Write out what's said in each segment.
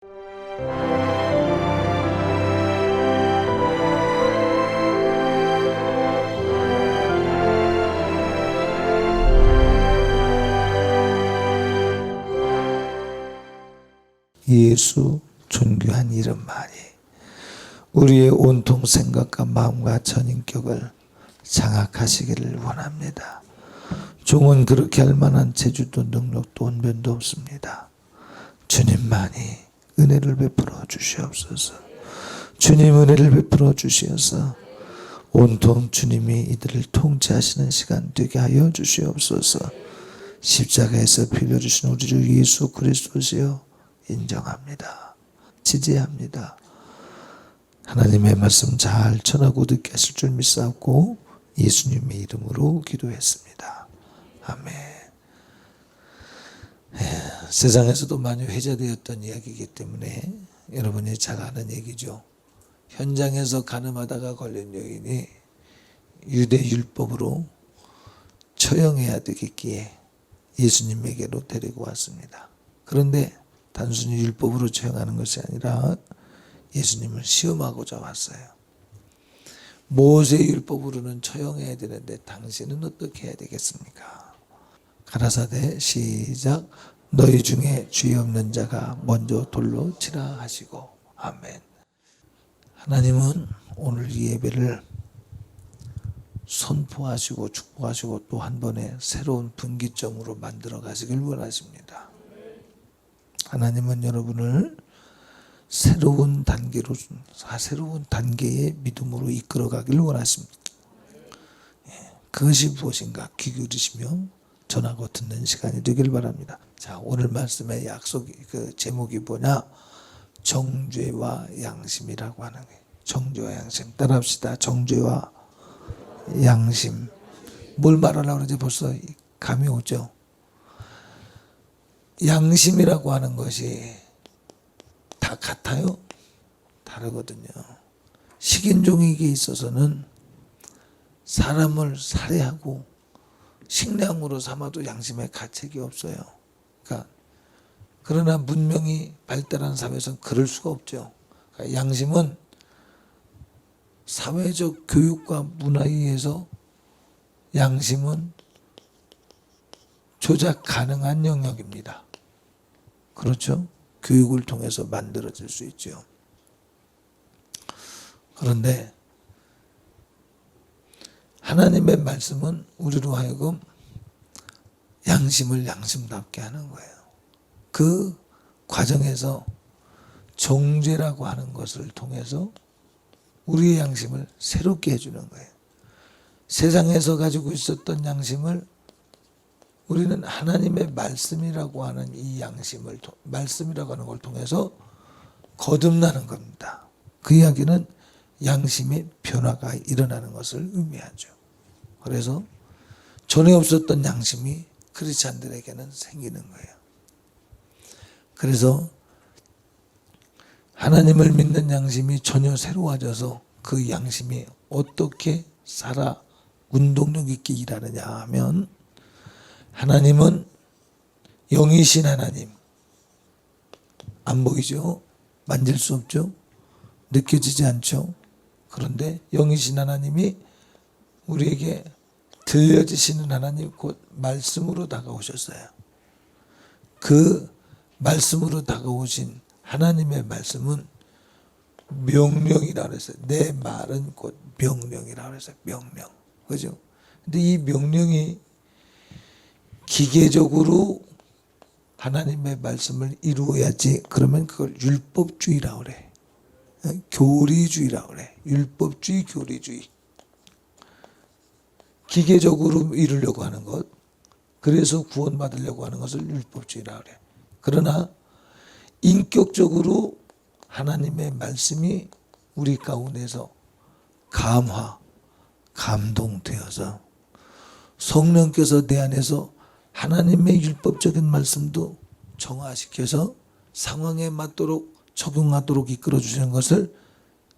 예수 존귀한 이름만이 우리의 온통 생각과 마음과 전인격을 장악하시기를 원합니다. 종은 그렇게 할 만한 재주도 능력도 언변도 없습니다. 주님만이 은혜를 베풀어 주시옵소서. 주님 은혜를 베풀어 주시어서 온통 주님이 이들을 통치하시는 시간 되게 하여 주시옵소서. 십자가에서 피 흘려주신 우리 주 예수 그리스도시여 인정합니다. 지지합니다. 하나님의 말씀 잘 전하고 듣게 하실 줄 믿사옵고 예수님의 이름으로 기도했습니다. 아멘. 세상에서도 많이 회자되었던 이야기이기 때문에 여러분이 잘 아는 얘기죠. 현장에서 간음하다가 걸린 여인이 유대 율법으로 처형해야 되겠기에 예수님에게로 데리고 왔습니다. 그런데 단순히 율법으로 처형하는 것이 아니라 예수님을 시험하고자 왔어요. 모세 율법으로는 처형해야 되는데 당신은 어떻게 해야 되겠습니까? 가라사대 시작. 너희 중에 죄 없는 자가 먼저 돌로 치라 하시고. 아멘. 하나님은 오늘 이 예배를 선포하시고 축복하시고 또 한 번의 새로운 분기점으로 만들어 가시길 원하십니다. 하나님은 여러분을 새로운 단계의 믿음으로 이끌어 가길 원하십니다. 그것이 무엇인가 귀 기울이시며 전하고 듣는 시간이 되길 바랍니다. 자, 오늘 말씀의 제목이 뭐냐? 정죄와 양심이라고 하는 거예요. 정죄와 양심. 따라합시다. 정죄와 양심. 뭘 말하려고 그러지 벌써 감이 오죠? 양심이라고 하는 것이 다 같아요? 다르거든요. 식인종에게 있어서는 사람을 살해하고 식량으로 삼아도 양심에 가책이 없어요. 그러나 문명이 발달한 사회에서는 그럴 수가 없죠. 양심은 사회적 교육과 문화에 의해서 양심은 조작 가능한 영역입니다. 그렇죠? 교육을 통해서 만들어질 수 있죠. 그런데 하나님의 말씀은 우리로 하여금 양심을 양심답게 하는 거예요. 그 과정에서 정죄라고 하는 것을 통해서 우리의 양심을 새롭게 해주는 거예요. 세상에서 가지고 있었던 양심을 우리는 하나님의 말씀이라고 하는 이 양심을, 말씀이라고 하는 걸 통해서 거듭나는 겁니다. 그 이야기는 양심의 변화가 일어나는 것을 의미하죠. 그래서 전에 없었던 양심이 크리스찬들에게는 생기는 거예요. 그래서 하나님을 믿는 양심이 전혀 새로워져서 그 양심이 어떻게 살아 운동력 있게 일하느냐 하면 하나님은 영이신 하나님. 안 보이죠? 만질 수 없죠? 느껴지지 않죠? 그런데 영이신 하나님이 우리에게 들려지시는 하나님 곧 말씀으로 다가오셨어요. 그 말씀으로 다가오신 하나님의 말씀은 명령이라고 그랬어요. 내 말은 곧 명령이라고 그랬어요. 명령. 그죠? 근데 이 명령이 기계적으로 하나님의 말씀을 이루어야지. 그러면 그걸 율법주의라고 그래. 교리주의라고 그래. 율법주의, 교리주의. 기계적으로 이루려고 하는 것. 그래서 구원받으려고 하는 것을 율법주의라고 그래. 그러나 인격적으로 하나님의 말씀이 우리 가운데서 감동되어서 성령께서 내 안에서 하나님의 율법적인 말씀도 정화시켜서 상황에 맞도록 적용하도록 이끌어 주시는 것을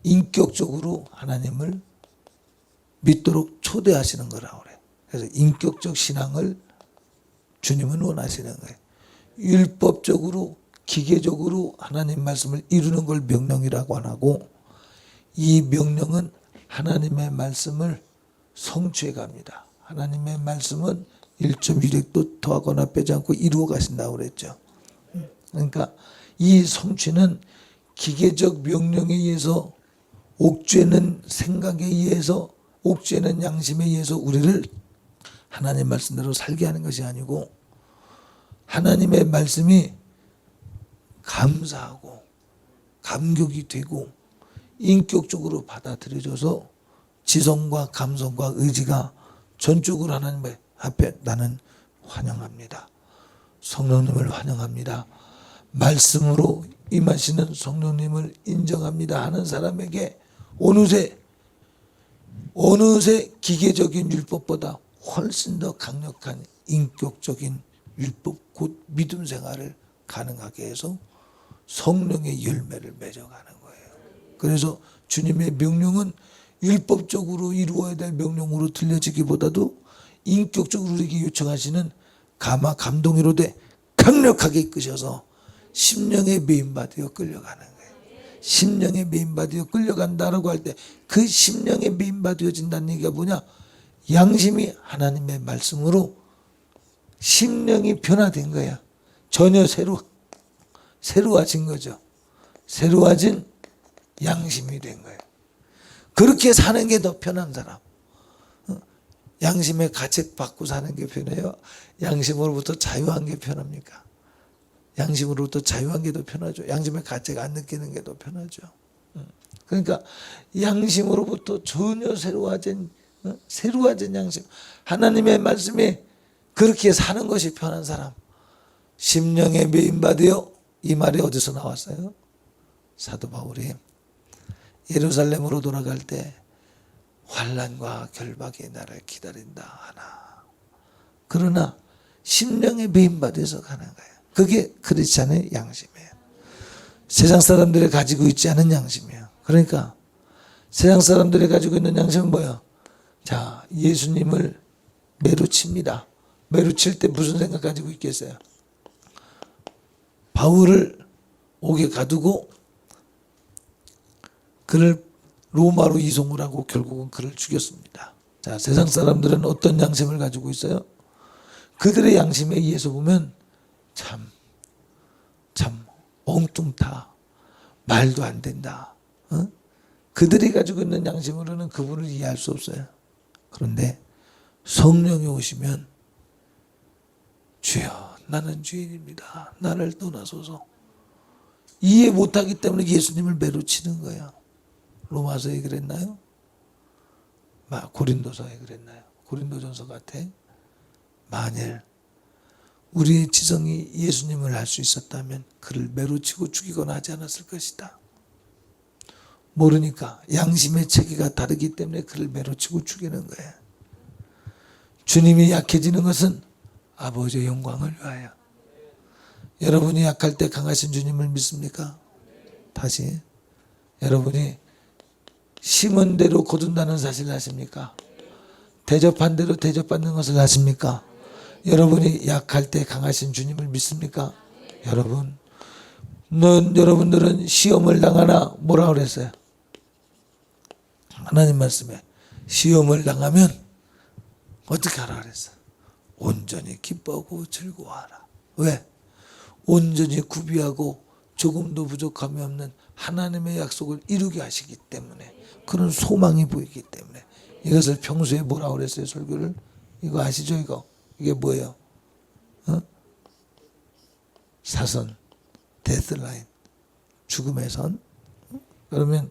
인격적으로 하나님을 믿도록 초대하시는 거라고 그래. 그래서 인격적 신앙을 주님은 원하시는 거예요. 율법적으로 기계적으로 하나님 말씀을 이루는 걸 명령이라고 안 하고, 이 명령은 하나님의 말씀을 성취해 갑니다. 하나님의 말씀은 1.1획도 더하거나 빼지 않고 이루어 가신다고 그랬죠. 그러니까 이 성취는 기계적 명령에 의해서, 옥죄는 생각에 의해서, 옥죄는 양심에 의해서 우리를 하나님 말씀대로 살게 하는 것이 아니고, 하나님의 말씀이 감사하고 감격이 되고 인격적으로 받아들여져서 지성과 감성과 의지가 전적으로 하나님 앞에 나는 환영합니다. 성령님을 환영합니다. 말씀으로 임하시는 성령님을 인정합니다 하는 사람에게 어느새 기계적인 율법보다 훨씬 더 강력한 인격적인 율법 곧 믿음 생활을 가능하게 해서 성령의 열매를 맺어가는 거예요. 그래서 주님의 명령은 율법적으로 이루어야 될 명령으로 들려지기보다도 인격적으로 우리에게 요청하시는 감동으로 돼 강력하게 이끄셔서 심령의 메인바디어 끌려가는 거예요. 심령의 메인바디어 끌려간다라고 할 때 그 심령의 메인바디어진다는 얘기가 뭐냐? 양심이 하나님의 말씀으로 심령이 변화된 거야. 전혀 새로워진 거죠. 새로워진 양심이 된 거예요. 그렇게 사는 게 더 편한 사람. 양심의 가책 받고 사는 게 편해요? 양심으로부터 자유한 게 편합니까? 양심으로부터 자유한 게 더 편하죠. 양심의 가책 안 느끼는 게 더 편하죠. 그러니까 양심으로부터 전혀 새로워진 양심. 하나님의 말씀에 그렇게 사는 것이 편한 사람. 심령의 메인바디어, 이 말이 어디서 나왔어요? 사도 바울이 예루살렘으로 돌아갈 때 환난과 결박이 나를 기다린다 하나. 그러나 심령의 메인바디에서 가는 거예요. 그게 크리스찬의 양심이에요. 세상 사람들이 가지고 있지 않은 양심이에요. 그러니까 세상 사람들이 가지고 있는 양심은 뭐예요? 자, 예수님을 매로칩니다. 매로칠 때 무슨 생각 가지고 있겠어요? 바울을 옥에 가두고 그를 로마로 이송을 하고 결국은 그를 죽였습니다. 자, 세상 사람들은 어떤 양심을 가지고 있어요? 그들의 양심에 의해서 보면 참 엉뚱타, 말도 안 된다. 그들이 가지고 있는 양심으로는 그분을 이해할 수 없어요. 그런데 성령이 오시면 주여 나는 죄인입니다. 나를 떠나소서. 이해 못하기 때문에 예수님을 매로치는 거야. 로마서에 그랬나요? 고린도서에 그랬나요? 고린도전서 같아. 만일 우리의 지성이 예수님을 알 수 있었다면 그를 매로치고 죽이거나 하지 않았을 것이다. 모르니까 양심의 체계가 다르기 때문에 그를 매로치고 죽이는 거야. 주님이 약해지는 것은 아버지의 영광을 위하여. 여러분이 약할 때 강하신 주님을 믿습니까? 다시 여러분이 심은 대로 거둔다는 사실을 아십니까? 대접한 대로 대접받는 것을 아십니까? 여러분이 약할 때 강하신 주님을 믿습니까? 여러분들은 시험을 당하나 뭐라고 그랬어요? 하나님 말씀에 시험을 당하면 어떻게 하라 그랬어요? 온전히 기뻐하고 즐거워하라. 왜? 온전히 구비하고 조금도 부족함이 없는 하나님의 약속을 이루게 하시기 때문에, 그런 소망이 보이기 때문에. 이것을 평소에 뭐라고 그랬어요? 설교를 이거 아시죠? 이게 뭐예요? 사선, 데스라인, 죽음의 선. 그러면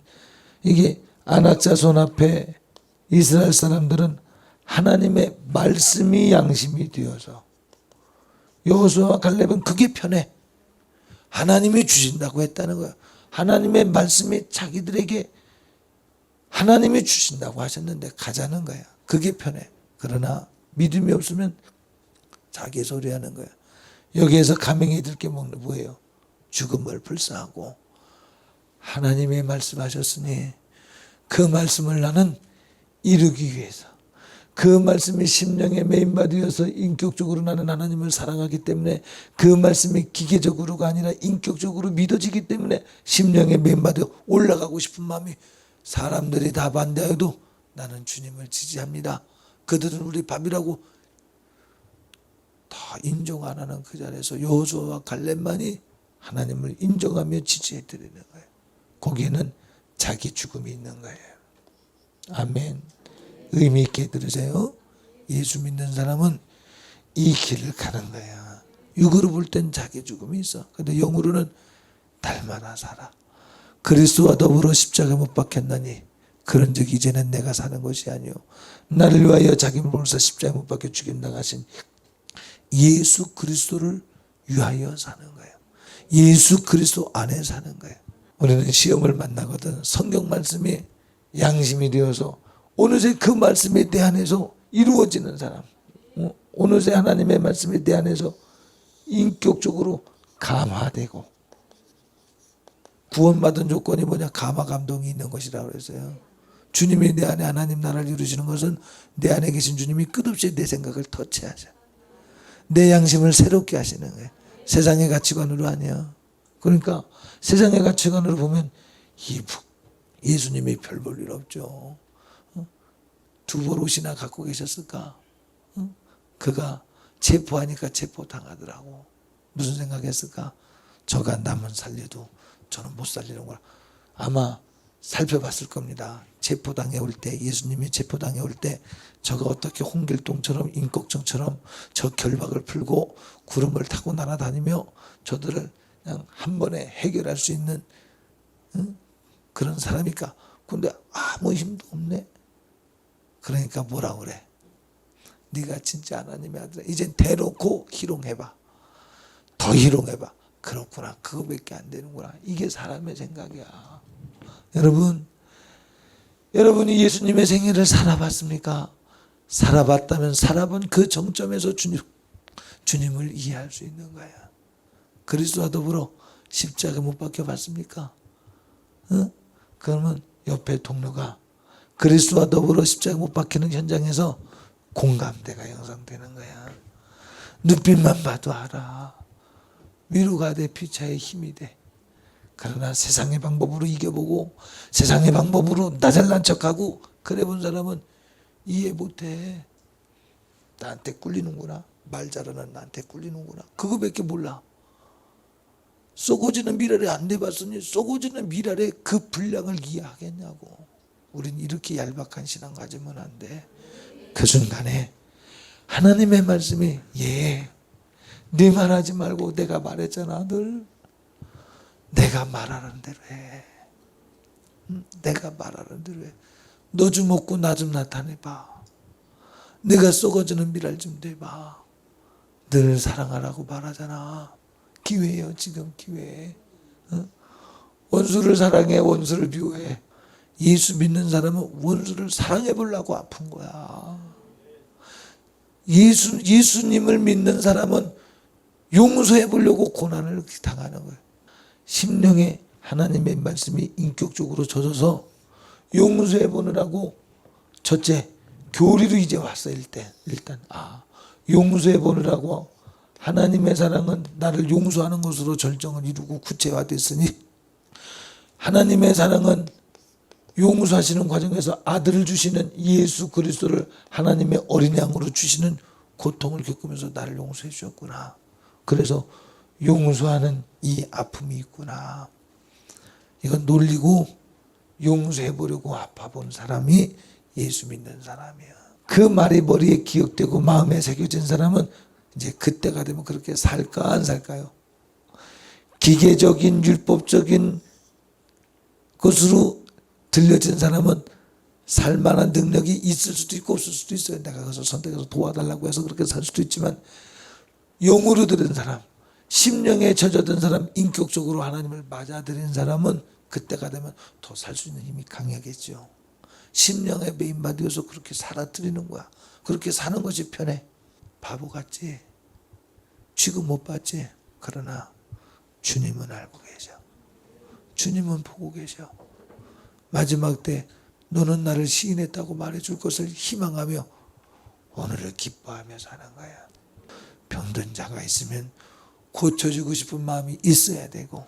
이게 아낙자손 앞에 이스라엘 사람들은 하나님의 말씀이 양심이 되어서, 여호수아와 갈렙은 그게 편해. 하나님이 주신다고 했다는 거야. 하나님의 말씀이 자기들에게 하나님이 주신다고 하셨는데 가자는 거야. 그게 편해. 그러나 믿음이 없으면 자기 소리 하는 거야. 여기에서 가맹이 들 게 뭐예요? 죽음을 불사하고, 하나님의 말씀하셨으니 그 말씀을 나는 이루기 위해서, 그 말씀이 심령의 메인바디여서 인격적으로 나는 하나님을 사랑하기 때문에 그 말씀이 기계적으로가 아니라 인격적으로 믿어지기 때문에 심령의 메인바디에 올라가고 싶은 마음이 사람들이 다 반대해도 나는 주님을 지지합니다. 그들은 우리 밥이라고 다 인정 안 하는 그 자리에서 여호수아와 갈렙만이 하나님을 인정하며 지지해 드리는 거예요. 거기에는 자기 죽음이 있는 거예요. 아멘. 의미 있게 들으세요. 예수 믿는 사람은 이 길을 가는 거야. 육으로 볼 땐 자기 죽음이 있어. 근데 영으로는 닮아나 살아. 그리스도와 더불어 십자가 못 박혔나니 그런즉 이제는 내가 사는 것이 아니요 나를 위하여 자기 몸을 십자가 못 박혀 죽임당하신 예수 그리스도를 위하여 사는 거예요. 예수 그리스도 안에 사는 거예요. 우리는 시험을 만나거든 성경 말씀이 양심이 되어서 어느새 그 말씀이 내 안에서 이루어지는 사람, 어느새 하나님의 말씀이 내 안에서 인격적으로 감화되고, 구원받은 조건이 뭐냐? 감화 감동이 있는 것이라고 그랬어요. 주님이 내 안에 하나님 나라를 이루시는 것은 내 안에 계신 주님이 끝없이 내 생각을 터치하셔. 내 양심을 새롭게 하시는 거예요. 세상의 가치관으로 아니야. 그러니까 세상의 가치관으로 보면 예수님이 별 볼 일 없죠. 두 보롯이나 갖고 계셨을까? 그가 체포하니까 체포당하더라고. 무슨 생각했을까? 저가 남은 살려도 저는 못 살리는구나. 아마 살펴봤을 겁니다. 체포당해 올 때, 예수님이 체포당해 올 때 저가 어떻게 홍길동처럼 임꺽정처럼 저 결박을 풀고 구름을 타고 날아다니며 저들을 그냥 한 번에 해결할 수 있는 그런 사람일까? 근데 아무 힘도 없네. 그러니까 뭐라 그래? 네가 진짜 하나님의 아들이야. 이제 대놓고 희롱해봐. 더 희롱해봐. 그렇구나. 그거밖에 안 되는구나. 이게 사람의 생각이야. 여러분이 예수님의 생애를 살아봤습니까? 살아봤다면 살아본 그 정점에서 주님을 이해할 수 있는 거야. 그리스도와 더불어 십자가 못 박혀 봤습니까? 그러면 옆에 동료가 그리스도와 더불어 십자가 못 박히는 현장에서 공감대가 형성되는 거야. 눈빛만 봐도 알아. 위로가 돼, 피차의 힘이 돼. 그러나 세상의 방법으로 이겨보고 세상의 방법으로 나 잘난 척하고 그래 본 사람은 이해 못해. 나한테 꿀리는구나. 말 잘하는 나한테 꿀리는구나. 그거밖에 몰라. 썩어지는 미랄에 안 돼봤으니 썩어지는 미랄의 그 분량을 이해하겠냐고. 우린 이렇게 얄팍한 신앙 가지면 안 돼. 그 순간에 하나님의 말씀이 네 말하지 말고 내가 말했잖아. 늘 내가 말하는 대로 해. 내가 말하는 대로 해. 너 좀 없고 나 좀 나타내봐. 내가 썩어지는 미랄 좀 대봐. 늘 사랑하라고 말하잖아. 기회예요. 지금 기회. 원수를 사랑해. 원수를 미워해. 예수 믿는 사람은 원수를 사랑해 보려고 아픈 거야. 예수님을 믿는 사람은 용서해 보려고 고난을 당하는 거예요. 심령에 하나님의 말씀이 인격적으로 젖어서 용서해 보느라고 첫째 교리로 이제 왔어. 일단 용서해 보느라고 하나님의 사랑은 나를 용서하는 것으로 절정을 이루고 구체화됐으니 하나님의 사랑은 용서하시는 과정에서 아들을 주시는 예수 그리스도를 하나님의 어린 양으로 주시는 고통을 겪으면서 나를 용서해 주셨구나. 그래서 용서하는 이 아픔이 있구나. 이건 놀리고 용서해 보려고 아파본 사람이 예수 믿는 사람이야. 그 말이 머리에 기억되고 마음에 새겨진 사람은 이제 그때가 되면 그렇게 살까 안 살까요? 기계적인 율법적인 것으로 들려진 사람은 살만한 능력이 있을 수도 있고 없을 수도 있어요. 내가 가서 선택해서 도와달라고 해서 그렇게 살 수도 있지만 영으로 들은 사람, 심령에 젖어든 사람, 인격적으로 하나님을 맞아들인 사람은 그때가 되면 더 살 수 있는 힘이 강하겠죠. 심령에 메인바디여서 그렇게 살아드리는 거야. 그렇게 사는 것이 편해. 바보 같지? 취급 못 받지? 그러나 주님은 알고 계셔. 주님은 보고 계셔. 마지막 때 너는 나를 시인했다고 말해줄 것을 희망하며 오늘을 기뻐하며 사는 거야. 병든 자가 있으면 고쳐주고 싶은 마음이 있어야 되고,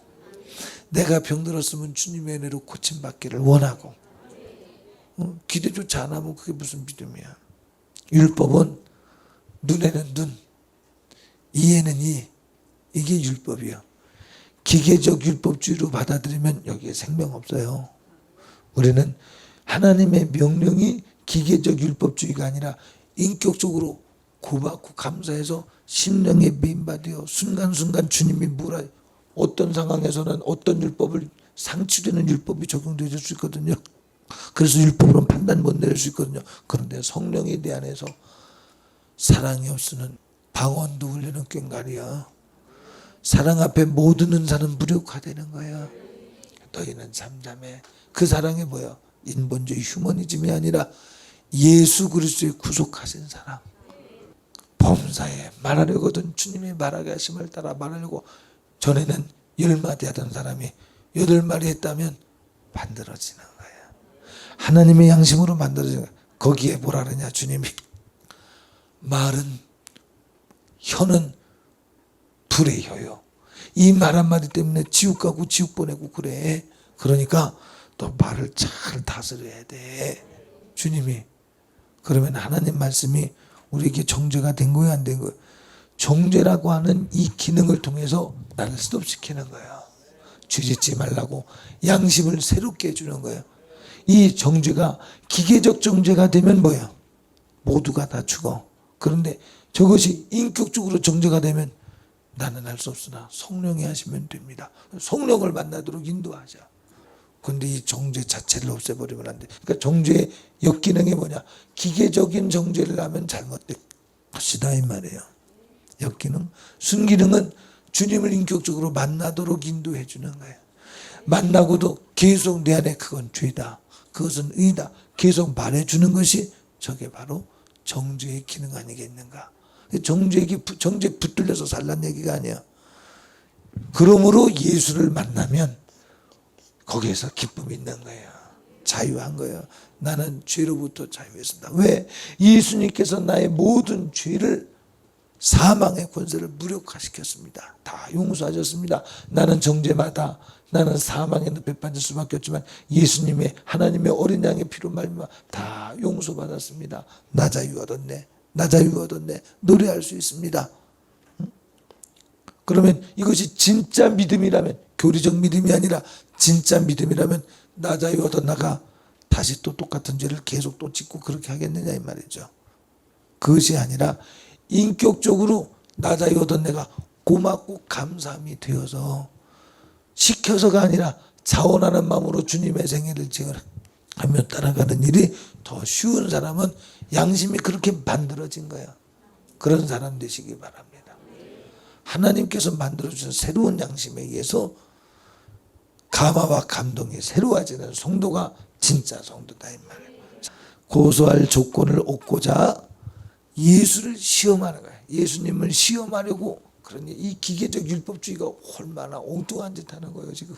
내가 병들었으면 주님의 은혜로 고침받기를 원하고, 기대조차 안 하면 그게 무슨 믿음이야. 율법은 눈에는 눈, 이에는 이, 이게 율법이야. 기계적 율법주의로 받아들이면 여기에 생명 없어요. 우리는 하나님의 명령이 기계적 율법주의가 아니라 인격적으로 고받고 감사해서 심령에 메인받여 순간순간 주님이 뭐라, 어떤 상황에서는 어떤 율법을 상치되는 율법이 적용될 수 있거든요. 그래서 율법으로는 판단 못 내릴 수 있거든요. 그런데 성령에 대한해서 사랑이 없으면 방언도 울리는 꽹과리야. 사랑 앞에 못 듣는 자는 무력화되는 거야. 너희는 잠잠해. 그 사랑이 뭐야? 인본주의 휴머니즘이 아니라 예수 그리스도의 구속하신 사랑. 범사에 말하려거든 주님이 말하게 하심을 따라 말하려고 전에는 10마디 하던 사람이 8마디 했다면 만들어지는 거야. 하나님의 양심으로 만들어지는 거야. 거기에 뭐라 그러냐 주님이. 말은 혀는 불의 혀요. 이 말 한마디 때문에 지옥 가고 지옥 보내고 그래. 그러니까 또 말을 잘 다스려야 돼. 주님이. 그러면 하나님 말씀이 우리에게 정죄가 된 거예요, 안 된 거예요? 정죄라고 하는 이 기능을 통해서 나를 스톱시키는 거야. 죄짓지 말라고 양심을 새롭게 해주는 거예요. 이 정죄가 기계적 정죄가 되면 뭐야? 모두가 다 죽어. 그런데 저것이 인격적으로 정죄가 되면 나는 할 수 없으나 성령이 하시면 됩니다. 성령을 만나도록 인도하자. 그런데 이 정죄 자체를 없애버리면 안 돼. 그러니까 정죄의 역기능이 뭐냐? 기계적인 정죄를 하면 잘못된 것이다 이 말이에요. 역기능. 순기능은 주님을 인격적으로 만나도록 인도해 주는 거예요. 만나고도 계속 내 안에 그건 죄다, 그것은 의다 계속 말해주는 것이 저게 바로 정죄의 기능 아니겠는가. 정죄 붙들려서 살란 얘기가 아니야. 그러므로 예수를 만나면 거기에서 기쁨이 있는 거야. 자유한 거야. 나는 죄로부터 자유했습니다. 왜? 예수님께서 나의 모든 죄를, 사망의 권세를 무력화시켰습니다. 다 용서하셨습니다. 나는 정죄마다, 나는 사망의 늪에 빠질 수밖에 없지만 예수님의, 하나님의 어린 양의 피로 말미암아 다 용서받았습니다. 나 자유 얻었네, 나 자유 얻었네, 노래할 수 있습니다. 그러면 이것이 진짜 믿음이라면, 교리적 믿음이 아니라 진짜 믿음이라면 나 자유 얻었나가 다시 또 똑같은 죄를 계속 또 짓고 그렇게 하겠느냐 이 말이죠. 그것이 아니라 인격적으로 나 자유 얻은 내가 고맙고 감사함이 되어서, 시켜서가 아니라 자원하는 마음으로 주님의 생애를 지어가며 따라가는 일이 더 쉬운 사람은 양심이 그렇게 만들어진 거야. 그런 사람 되시기 바랍니다. 하나님께서 만들어주신 새로운 양심에 의해서 감화와 감동이 새로워지는 성도가 진짜 성도다 이 말이에요. 고소할 조건을 얻고자 예수를 시험하는 거야. 예수님을 시험하려고. 그러니 이 기계적 율법주의가 얼마나 엉뚱한 짓 하는 거예요 지금.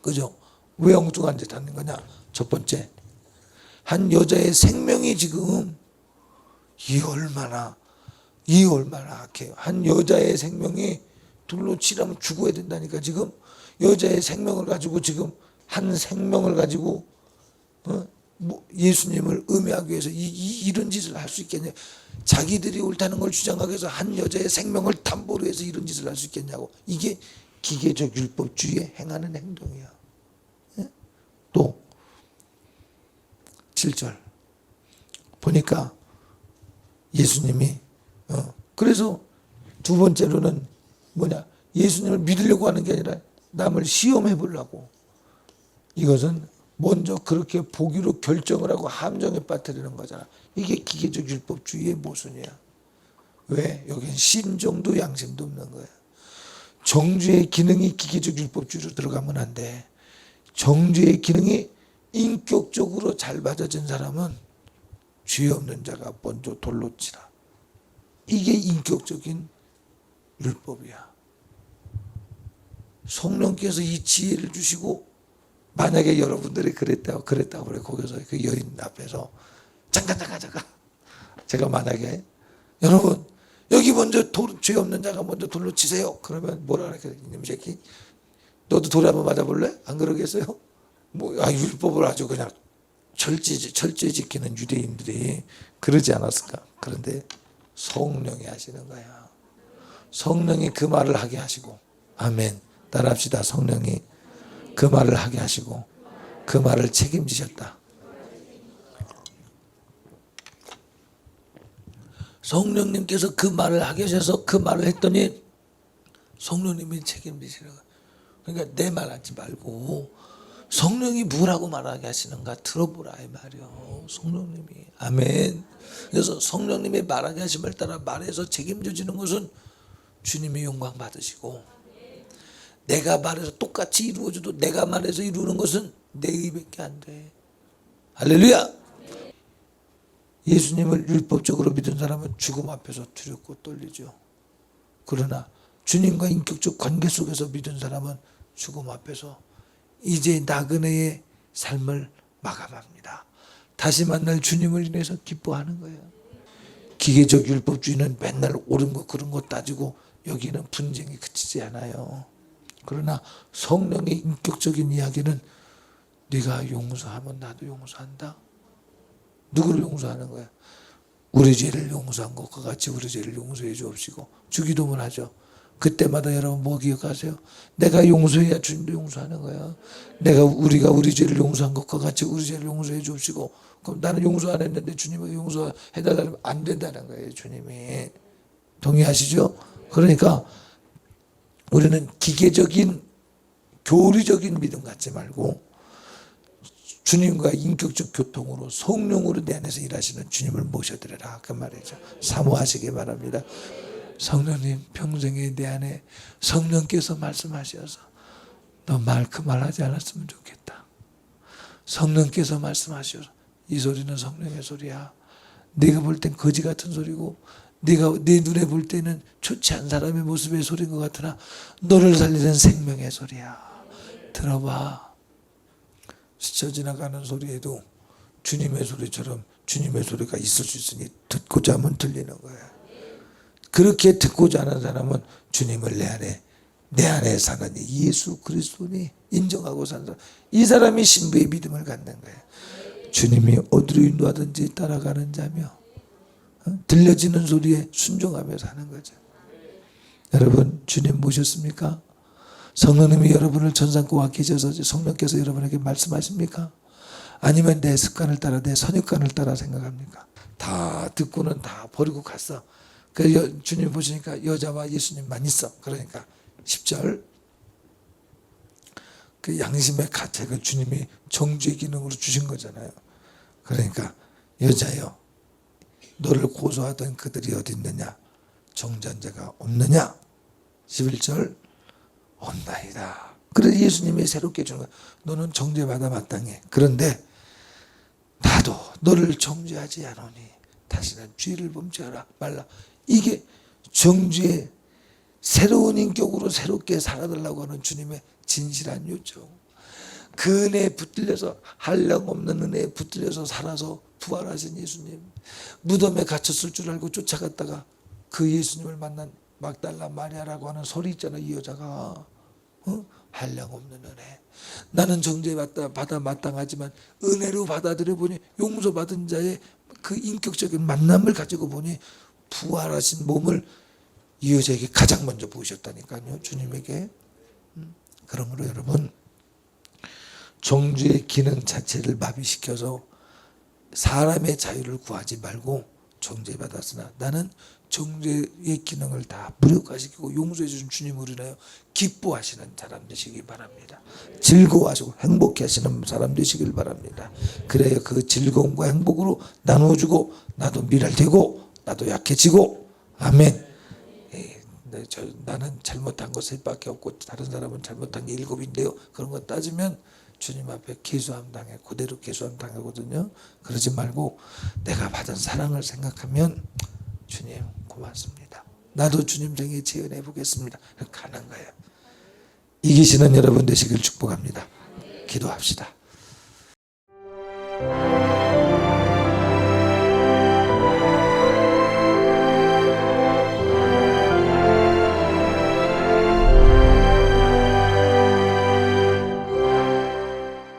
그죠? 왜 엉뚱한 짓 하는 거냐? 첫 번째, 한 여자의 생명이 지금 이 얼마나 악해요. 한 여자의 생명이 둘로 치라면 죽어야 된다니까. 지금 여자의 생명을 가지고, 지금 한 생명을 가지고 예수님을 음해하기 위해서 이런 짓을 할 수 있겠냐. 자기들이 옳다는 걸 주장하기 위해서 한 여자의 생명을 담보로 해서 이런 짓을 할 수 있겠냐고. 이게 기계적 율법주의에 행하는 행동이야. 또 7절 보니까 예수님이 그래서 두 번째로는 뭐냐, 예수님을 믿으려고 하는 게 아니라 남을 시험해 보려고. 이것은 먼저 그렇게 보기로 결정을 하고 함정에 빠뜨리는 거잖아. 이게 기계적 율법주의의 모순이야. 왜? 여긴 심정도 양심도 없는 거야. 정죄의 기능이 기계적 율법주의로 들어가면 안 돼. 정죄의 기능이 인격적으로 잘 받아진 사람은 죄 없는 자가 먼저 돌로 치라. 이게 인격적인 율법이야. 성령께서 이 지혜를 주시고, 만약에 여러분들이 그랬다고 그래, 거기서 그 여인 앞에서 잠깐 제가 만약에 여러분 여기 먼저 죄 없는 자가 먼저 돌로 치세요. 그러면 뭐라 그래? 이놈 새끼 너도 돌에 한번 맞아볼래? 안 그러겠어요? 율법을 아주 그냥 철저히 지키는 유대인들이 그러지 않았을까? 그런데 성령이 하시는 거야. 성령이 그 말을 하게 하시고, 아멘. 따라합시다. 성령이 그 말을 하게 하시고 그 말을 책임지셨다. 성령님께서 그 말을 하게 하셔서 그 말을 했더니 성령님이 책임지시는 거야. 그러니까 내 말 하지 말고 성령이 뭐라고 말하게 하시는가 들어보라 이 말이요. 성령님이. 아멘. 그래서 성령님이 말하게 하심을 따라 말해서 책임져지는 것은 주님이 영광 받으시고, 내가 말해서 똑같이 이루어져도 내가 말해서 이루는 것은 내 의밖에 안 돼. 할렐루야. 예수님을 율법적으로 믿은 사람은 죽음 앞에서 두렵고 떨리죠. 그러나 주님과 인격적 관계 속에서 믿은 사람은 죽음 앞에서 이제 나그네의 삶을 마감합니다. 다시 만날 주님을 인해서 기뻐하는 거예요. 기계적 율법주의는 맨날 옳은 거 그런 거 따지고 여기는 분쟁이 그치지 않아요. 그러나 성령의 인격적인 이야기는 네가 용서하면 나도 용서한다. 누구를 용서하는 거야? 우리 죄를 용서한 것과 같이 우리 죄를 용서해 주옵시고. 주기도문 하죠. 그때마다 여러분 뭐 기억하세요? 내가 용서해야 주님도 용서하는 거야. 우리가 우리 죄를 용서한 것과 같이 우리 죄를 용서해 주옵시고. 그럼 나는 용서 안 했는데 주님이 용서해달라면 안 된다는 거예요. 주님이. 동의하시죠? 그러니까 우리는 기계적인 교리적인 믿음 갖지 말고 주님과 인격적 교통으로 성령으로 내 안에서 일하시는 주님을 모셔드려라 그 말이죠. 사모하시기 바랍니다. 성령님 평생에 내 안에 성령께서 말씀하셔서 너 그 말하지 않았으면 좋겠다. 성령께서 말씀하셔서 이 소리는 성령의 소리야. 네가 볼 땐 거지 같은 소리고 네가 네 눈에 볼 때는 좋지 않은 사람의 모습의 소리인 것 같으나 너를 살리는 생명의 소리야. 들어봐. 스쳐 지나가는 소리에도 주님의 소리처럼 주님의 소리가 있을 수 있으니 듣고자 하면 들리는 거야. 그렇게 듣고자 하는 사람은 주님을 내 안에 사는 예수 그리스도니 인정하고 사는 사람. 이 사람이 신부의 믿음을 갖는 거야. 주님이 어디로 인도하든지 따라가는 자며 들려지는 소리에 순종하며 사는 거죠. 여러분 주님 모셨습니까? 성령님이 여러분을 전삼고 계셔서 성령께서 여러분에게 말씀하십니까? 아니면 내 습관을 따라 내 선입관을 따라 생각합니까? 다 듣고는 다 버리고 갔어. 그 주님 보시니까 여자와 예수님만 있어. 그러니까 10절 그 양심의 가책을 주님이 정죄의 기능으로 주신 거잖아요. 그러니까 여자여 너를 고소하던 그들이 어디 있느냐? 정죄자가 없느냐? 11절 온다이다. 그래서 예수님이 새롭게 주는 거야. 너는 정죄받아 마땅해. 그런데 나도 너를 정죄하지 않으니 다시는 죄를 범죄하라 말라. 이게 정죄의 새로운 인격으로 새롭게 살아달라고 하는 주님의 진실한 요청. 그 은혜에 붙들려서 한량없는 은혜에 붙들려서 살아서 부활하신 예수님. 무덤에 갇혔을 줄 알고 쫓아갔다가 그 예수님을 만난 막달라 마리아라고 하는 소리 있잖아. 이 여자가 한량없는 은혜. 나는 정죄받아 마땅하지만 은혜로 받아들여 보니 용서받은 자의 그 인격적인 만남을 가지고 보니 부활하신 몸을 이 여자에게 가장 먼저 보이셨다니까요. 주님에게. 그러므로 여러분 정죄의 기능 자체를 마비시켜서 사람의 자유를 구하지 말고 정죄받았으나 나는 정죄의 기능을 다 무력화시키고 용서해 주신 주님을 인하여 기뻐하시는 사람 되시기 바랍니다. 즐거워하시고 행복해 하시는 사람 되시길 바랍니다. 그래야 그 즐거움과 행복으로 나누어주고 나도 미랄되고 나도 약해지고 아멘. 나는 잘못한 거 셋밖에 없고 다른 사람은 잘못한 게 7인데요. 그런 거 따지면 주님 앞에 계수함 당해 그대로 계수함 당하거든요. 그러지 말고 내가 받은 사랑을 생각하면 주님 고맙습니다. 나도 주님 생에 재현해 보겠습니다. 가는 거예요. 이기시는 여러분 되시길 축복합니다. 기도합시다.